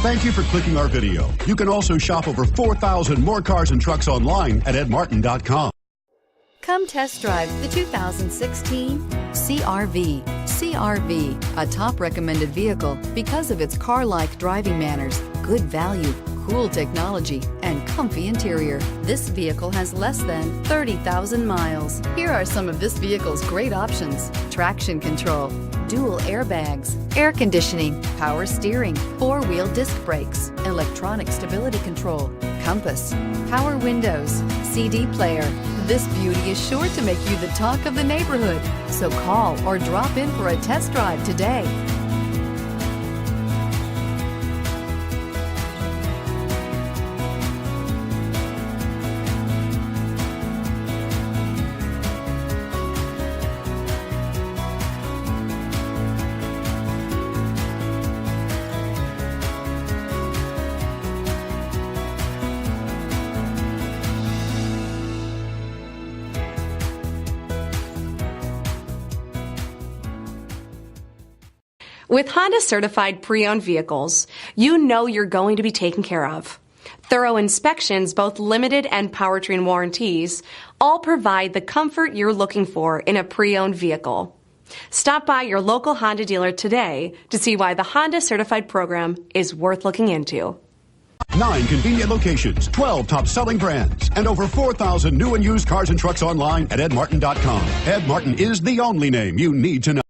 Thank you for clicking our video. You can also shop over 4,000 more cars and trucks online at edmartin.com. Come test drive the 2016 CR-V. CR-V, a top recommended vehicle because of its car-like driving manners, good value, cool technology, and comfy interior. This vehicle has less than 30,000 miles. Here are some of this vehicle's great options: traction control, dual airbags, air conditioning, power steering, four-wheel disc brakes, electronic stability control, compass, power windows, CD player. This beauty is sure to make you the talk of the neighborhood. So call or drop in for a test drive today. With Honda certified pre-owned vehicles, you know you're going to be taken care of. Thorough inspections, both limited and powertrain warranties, all provide the comfort you're looking for in a pre-owned vehicle. Stop by your local Honda dealer today to see why the Honda certified program is worth looking into. 9 convenient locations, 12 top-selling brands, and over 4,000 new and used cars and trucks online at edmartin.com. Ed Martin is the only name you need to know.